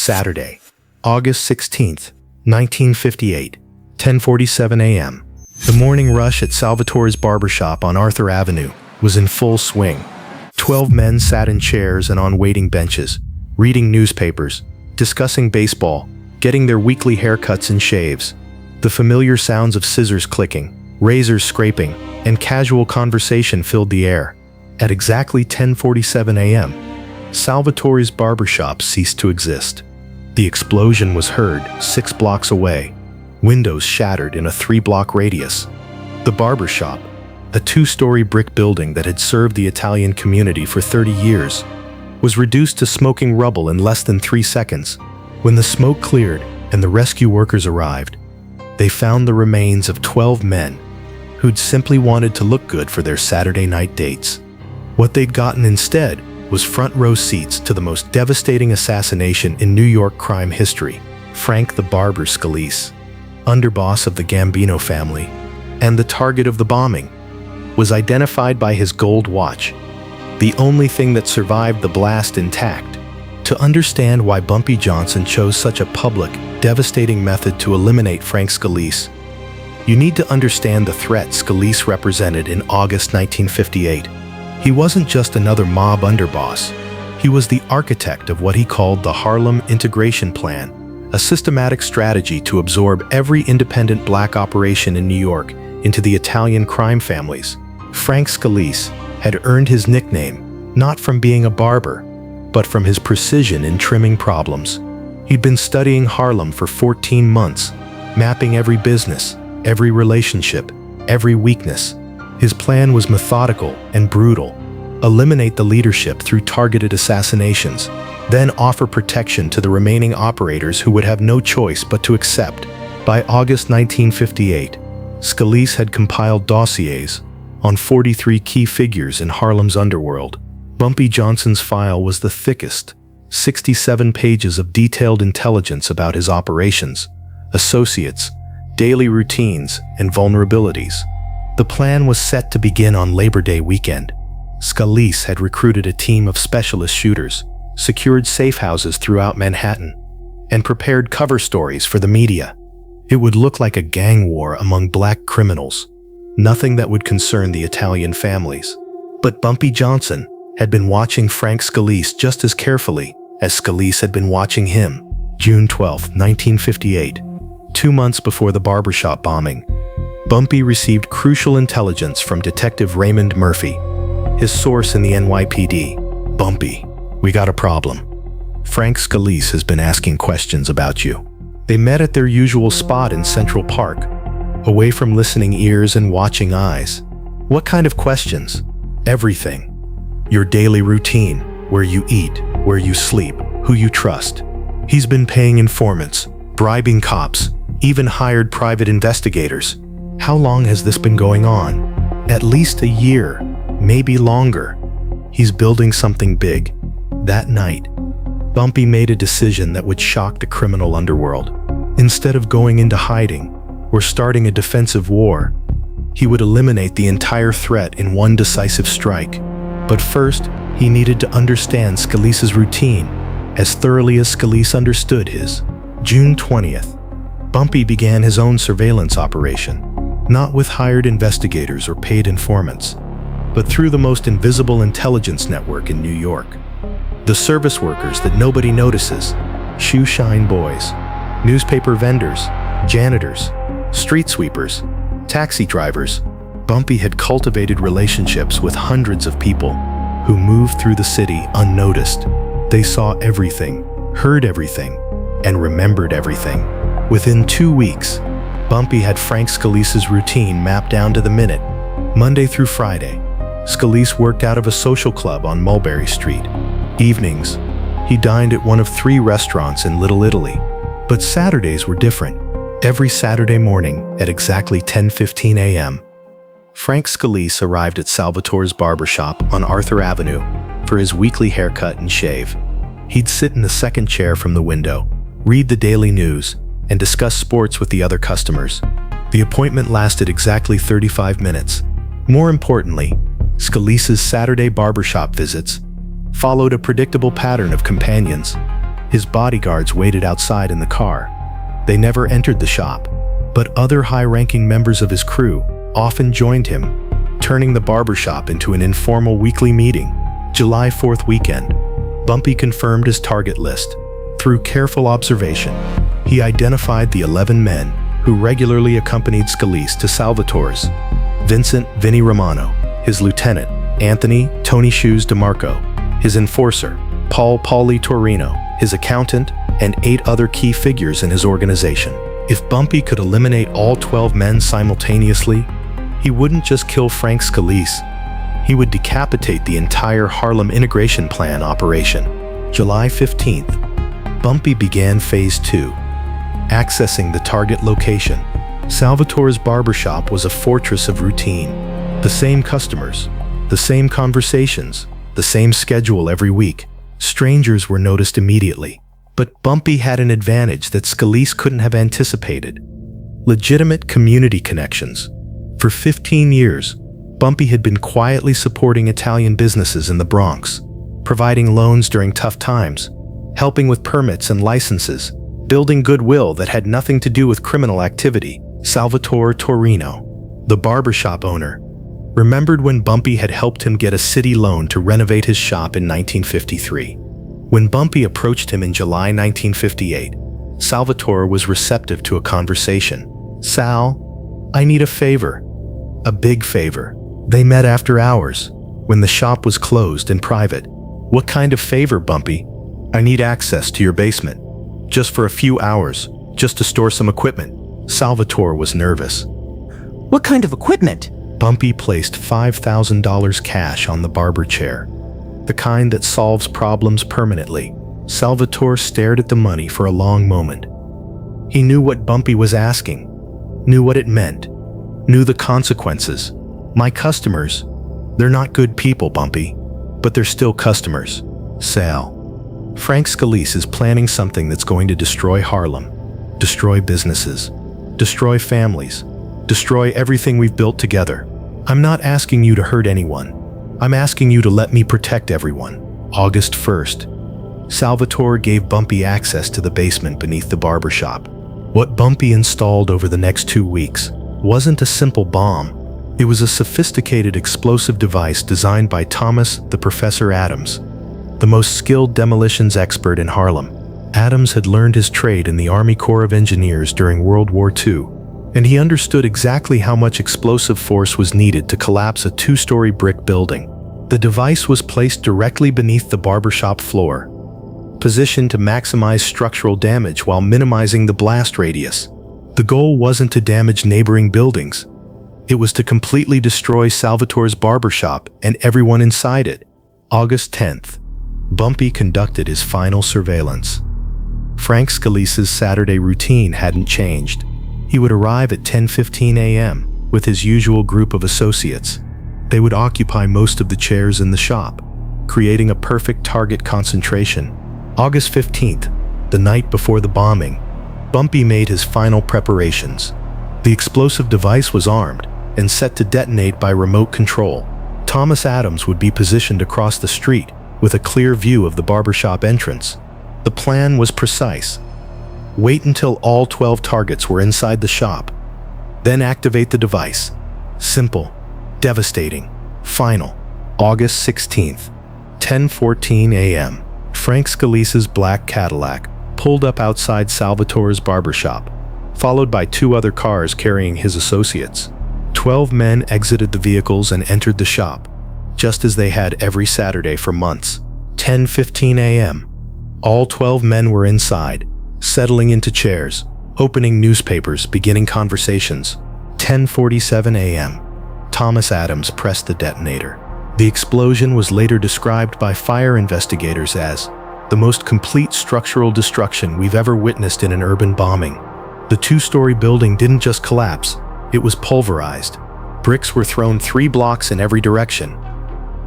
Saturday, August 16th, 1958, 10:47 a.m. The morning rush at Salvatore's Barbershop on Arthur Avenue was in full swing. 12 men sat in chairs and on waiting benches, reading newspapers, discussing baseball, getting their weekly haircuts and shaves. The familiar sounds of scissors clicking, razors scraping, and casual conversation filled the air. At exactly 10:47 a.m., Salvatore's Barbershop ceased to exist. The explosion was heard 6 blocks away. Windows shattered in a 3-block radius. The Barbershop, a 2-story brick building that had served the Italian community for 30 years, was reduced to smoking rubble in less than 3 seconds. When the smoke cleared and the rescue workers arrived, they found the remains of 12 men who'd simply wanted to look good for their Saturday night dates. What they'd gotten instead was front-row seats to the most devastating assassination in New York crime history. Frank the Barber Scalise, underboss of the Gambino family, and the target of the bombing, was identified by his gold watch, the only thing that survived the blast intact. To understand why Bumpy Johnson chose such a public, devastating method to eliminate Frank Scalise, you need to understand the threat Scalise represented in August 1958. He wasn't just another mob underboss. He was the architect of what he called the Harlem Integration Plan, a systematic strategy to absorb every independent black operation in New York into the Italian crime families. Frank Scalise had earned his nickname not from being a barber, but from his precision in trimming problems. He'd been studying Harlem for 14 months, mapping every business, every relationship, every weakness. His plan was methodical and brutal. Eliminate the leadership through targeted assassinations, then offer protection to the remaining operators who would have no choice but to accept. By August 1958, Scalise had compiled dossiers on 43 key figures in Harlem's underworld. Bumpy Johnson's file was the thickest, 67 pages of detailed intelligence about his operations, associates, daily routines, and vulnerabilities. The plan was set to begin on Labor Day weekend. Scalise had recruited a team of specialist shooters, secured safe houses throughout Manhattan, and prepared cover stories for the media. It would look like a gang war among black criminals, nothing that would concern the Italian families. But Bumpy Johnson had been watching Frank Scalise just as carefully as Scalise had been watching him. June 12, 1958, 2 months before the Barbershop bombing, Bumpy received crucial intelligence from Detective Raymond Murphy, his source in the NYPD. "Bumpy, we got a problem. Frank Scalise has been asking questions about you." They met at their usual spot in Central Park, away from listening ears and watching eyes. "What kind of questions?" "Everything. Your daily routine, where you eat, where you sleep, who you trust." He's been paying informants, bribing cops, even hired private investigators. "How long has this been going on?" "At least a year, maybe longer. He's building something big." That night, Bumpy made a decision that would shock the criminal underworld. Instead of going into hiding or starting a defensive war, he would eliminate the entire threat in one decisive strike. But first, he needed to understand Scalise's routine as thoroughly as Scalise understood his. June 20th, Bumpy began his own surveillance operation, not with hired investigators or paid informants, but through the most invisible intelligence network in New York. The service workers that nobody notices, shoe shine boys, newspaper vendors, janitors, street sweepers, taxi drivers. Bumpy had cultivated relationships with hundreds of people who moved through the city unnoticed. They saw everything, heard everything, and remembered everything. Within 2 weeks, Bumpy had Frank Scalise's routine mapped down to the minute. Monday through Friday, Scalise worked out of a social club on Mulberry Street. Evenings, he dined at one of 3 restaurants in Little Italy. But Saturdays were different. Every Saturday morning at exactly 10:15 a.m., Frank Scalise arrived at Salvatore's Barbershop on Arthur Avenue for his weekly haircut and shave. He'd sit in the second chair from the window, read the daily news, and discuss sports with the other customers. The appointment lasted exactly 35 minutes. More importantly, Scalise's Saturday barbershop visits followed a predictable pattern of companions. His bodyguards waited outside in the car. They never entered the shop, but other high-ranking members of his crew often joined him, turning the barbershop into an informal weekly meeting. July 4th weekend, Bumpy confirmed his target list. Through careful observation, he identified the 11 men who regularly accompanied Scalise to Salvatore's: Vincent, Vinny Romano, his lieutenant, Anthony, Tony Shoes DiMarco, his enforcer, Paulie Torrino, his accountant, and 8 other key figures in his organization. If Bumpy could eliminate all 12 men simultaneously, he wouldn't just kill Frank Scalise, he would decapitate the entire Harlem integration plan operation. July 15th, Bumpy began Phase 2, accessing the target location. Salvatore's barbershop was a fortress of routine. The same customers, the same conversations, the same schedule every week. Strangers were noticed immediately. But Bumpy had an advantage that Scalise couldn't have anticipated: legitimate community connections. For 15 years, Bumpy had been quietly supporting Italian businesses in the Bronx, providing loans during tough times, helping with permits and licenses, building goodwill that had nothing to do with criminal activity. Salvatore Torrino, the barbershop owner, remembered when Bumpy had helped him get a city loan to renovate his shop in 1953. When Bumpy approached him in July 1958, Salvatore was receptive to a conversation. "Sal, I need a favor. A big favor." They met after hours, when the shop was closed in private. "What kind of favor, Bumpy?" "I need access to your basement. Just for a few hours, just to store some equipment." Salvatore was nervous. "What kind of equipment?" Bumpy placed $5,000 cash on the barber chair, the kind that solves problems permanently. Salvatore stared at the money for a long moment. He knew what Bumpy was asking, knew what it meant, knew the consequences. "My customers, they're not good people, Bumpy, but they're still customers." "Sal, Frank Scalise is planning something that's going to destroy Harlem, destroy businesses, destroy families, destroy everything we've built together. I'm not asking you to hurt anyone. I'm asking you to let me protect everyone." August 1st, Salvatore gave Bumpy access to the basement beneath the barbershop. What Bumpy installed over the next 2 weeks wasn't a simple bomb. It was a sophisticated explosive device designed by Thomas the Professor Adams, the most skilled demolitions expert in Harlem. Adams had learned his trade in the Army Corps of Engineers during World War II, and he understood exactly how much explosive force was needed to collapse a 2-story brick building. The device was placed directly beneath the barbershop floor, positioned to maximize structural damage while minimizing the blast radius. The goal wasn't to damage neighboring buildings. It was to completely destroy Salvatore's barbershop and everyone inside it. August 10th, Bumpy conducted his final surveillance. Frank Scalise's Saturday routine hadn't changed. He would arrive at 10:15 a.m. with his usual group of associates. They would occupy most of the chairs in the shop, creating a perfect target concentration. August 15th, the night before the bombing, Bumpy made his final preparations. The explosive device was armed and set to detonate by remote control. Thomas Adams would be positioned across the street with a clear view of the barbershop entrance. The plan was precise. Wait until all 12 targets were inside the shop, then activate the device. Simple, devastating, final. August 16th, 10:14 a.m. Frank Scalise's black Cadillac pulled up outside Salvatore's barbershop, followed by 2 other cars carrying his associates. 12 men exited the vehicles and entered the shop, just as they had every Saturday for months. 10:15 a.m. All 12 men were inside, settling into chairs, opening newspapers, beginning conversations. 10:47 a.m. Thomas Adams pressed the detonator. The explosion was later described by fire investigators as the most complete structural destruction we've ever witnessed in an urban bombing. The 2-story building didn't just collapse, it was pulverized. Bricks were thrown 3 blocks in every direction.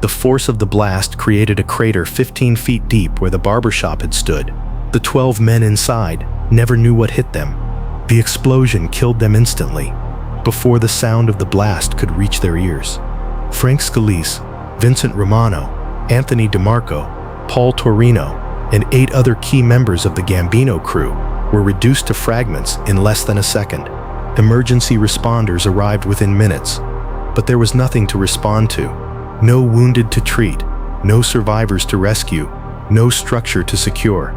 The force of the blast created a crater 15 feet deep where the barbershop had stood. The 12 men inside never knew what hit them. The explosion killed them instantly, before the sound of the blast could reach their ears. Frank Scalise, Vincent Romano, Anthony DiMarco, Paul Torrino, and 8 other key members of the Gambino crew were reduced to fragments in less than a second. Emergency responders arrived within minutes, but there was nothing to respond to. No wounded to treat, no survivors to rescue, no structure to secure.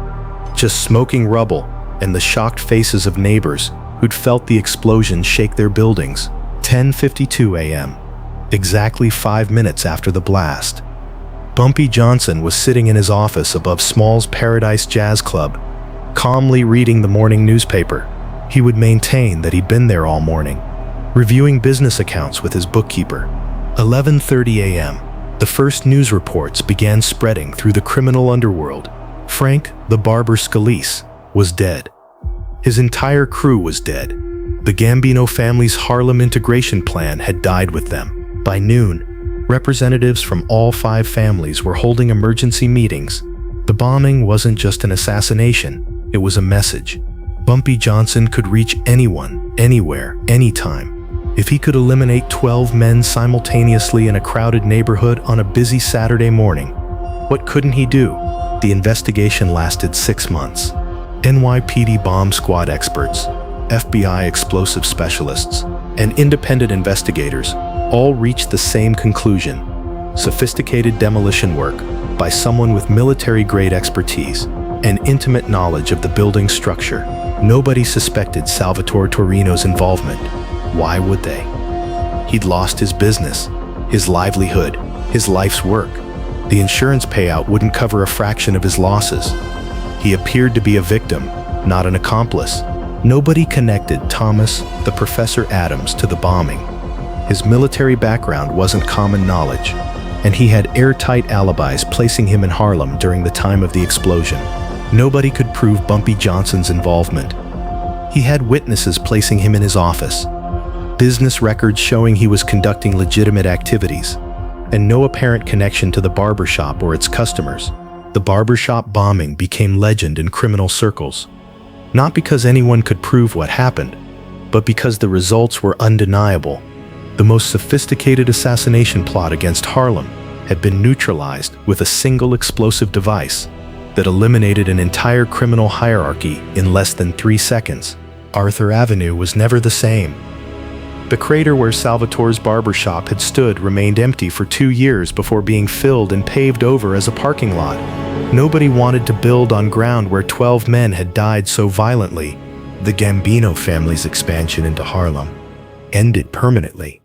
Just smoking rubble and the shocked faces of neighbors who'd felt the explosion shake their buildings. 10:52 a.m., exactly 5 minutes after the blast. Bumpy Johnson was sitting in his office above Small's Paradise Jazz Club, calmly reading the morning newspaper. He would maintain that he'd been there all morning, reviewing business accounts with his bookkeeper. 11:30 a.m., the first news reports began spreading through the criminal underworld. Frank, the barber Scalise, was dead. His entire crew was dead. The Gambino family's Harlem integration plan had died with them. By noon, representatives from all 5 families were holding emergency meetings. The bombing wasn't just an assassination, it was a message. Bumpy Johnson could reach anyone, anywhere, anytime. If he could eliminate 12 men simultaneously in a crowded neighborhood on a busy Saturday morning, what couldn't he do? The investigation lasted 6 months. NYPD bomb squad experts, FBI explosive specialists, and independent investigators all reached the same conclusion: sophisticated demolition work by someone with military-grade expertise and intimate knowledge of the building's structure. Nobody suspected Salvatore Torrino's involvement. Why would they? He'd lost his business, his livelihood, his life's work. The insurance payout wouldn't cover a fraction of his losses. He appeared to be a victim, not an accomplice. Nobody connected Thomas, the Professor Adams, to the bombing. His military background wasn't common knowledge, and he had airtight alibis placing him in Harlem during the time of the explosion. Nobody could prove Bumpy Johnson's involvement. He had witnesses placing him in his office, business records showing he was conducting legitimate activities, and no apparent connection to the barbershop or its customers. The barbershop bombing became legend in criminal circles, not because anyone could prove what happened, but because the results were undeniable. The most sophisticated assassination plot against Harlem had been neutralized with a single explosive device that eliminated an entire criminal hierarchy in less than 3 seconds. Arthur Avenue was never the same. The crater where Salvatore's barbershop had stood remained empty for 2 years before being filled and paved over as a parking lot. Nobody wanted to build on ground where 12 men had died so violently. The Gambino family's expansion into Harlem ended permanently.